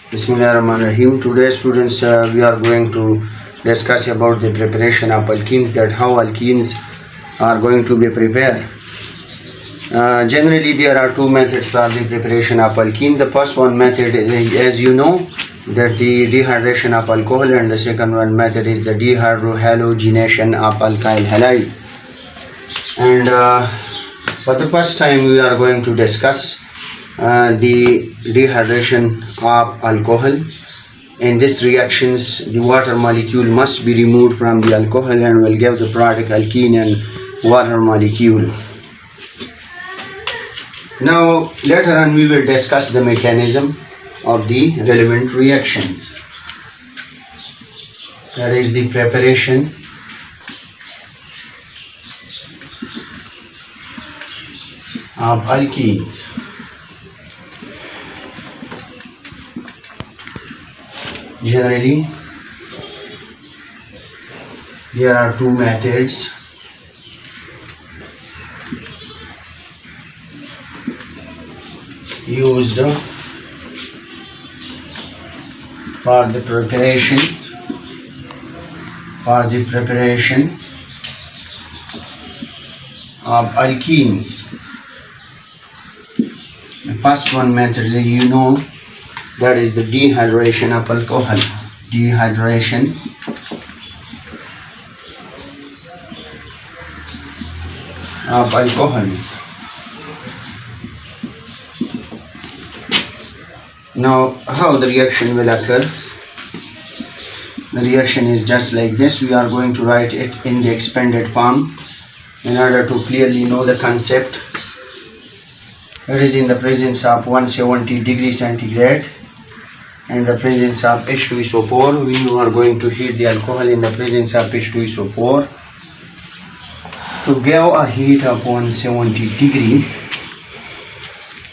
Bismillahirrahmanirrahim. Today, students, we are going to discuss about the preparation of alkenes, that how alkenes are going to be prepared. Generally, there are two methods for the preparation of alkene. The first one method is, as you know, that the dehydration of alcohol, and the second one method is the dehydrohalogenation of alkyl halide. And for the first time, we are going to discuss the dehydration of alcohol. In these reactions, the water molecule must be removed from the alcohol and will give the product alkene and water molecule. Now later on we will discuss the mechanism of the relevant reactions. That is the preparation of alkenes. Generally, there are two methods. Used for the preparation of alkenes. The first one method, you know, that is the dehydration of alcohol. Dehydration of alcohols. Now, how the reaction will occur? The reaction is just like this. We are going to write it in the expanded form in order to clearly know the concept. It is in the presence of 170 degrees centigrade and the presence of H2SO4. We are going to heat the alcohol in the presence of H2SO4 to give a heat of 170 degree.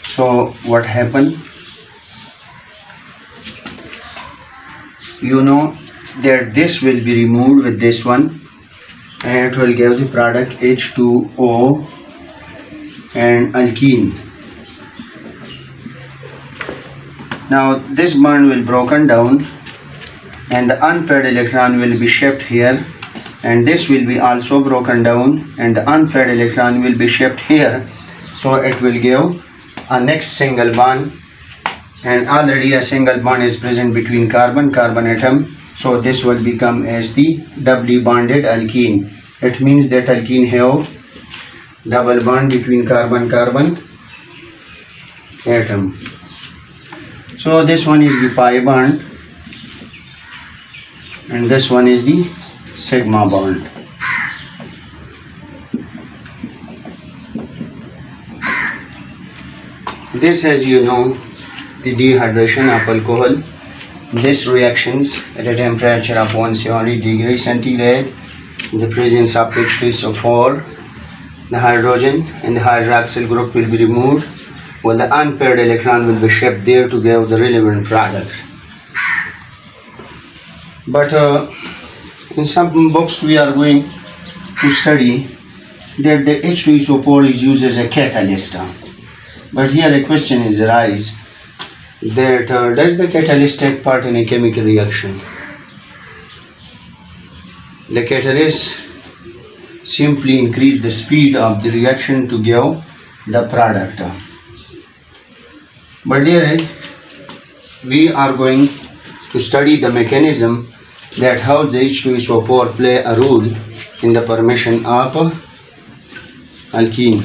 So what happened? You know that this will be removed with this one and it will give the product H2O and alkene. Now this bond will broken down and the unpaired electron will be shipped here, and this will be also broken down and the unpaired electron will be shipped here. So it will give a next single bond, and already a single bond is present between carbon-carbon atom. So this will become as the doubly bonded alkene. It means that alkene have double bond between carbon-carbon atom. So this one is the pi bond and this one is the sigma bond. This, as you know, the dehydration of alcohol. These reactions at a temperature of 170 degrees centigrade, in the presence of H2SO4, the hydrogen and the hydroxyl group will be removed, while the unpaired electron will be shipped there to give the relevant product. But in some books we are going to study that the H2SO4 is used as a catalyst. But here a question is arise that does the catalyst take part in a chemical reaction? The catalyst simply increase the speed of the reaction to give the product. But here we are going to study the mechanism that how the H2SO4 play a role in the formation of alkene.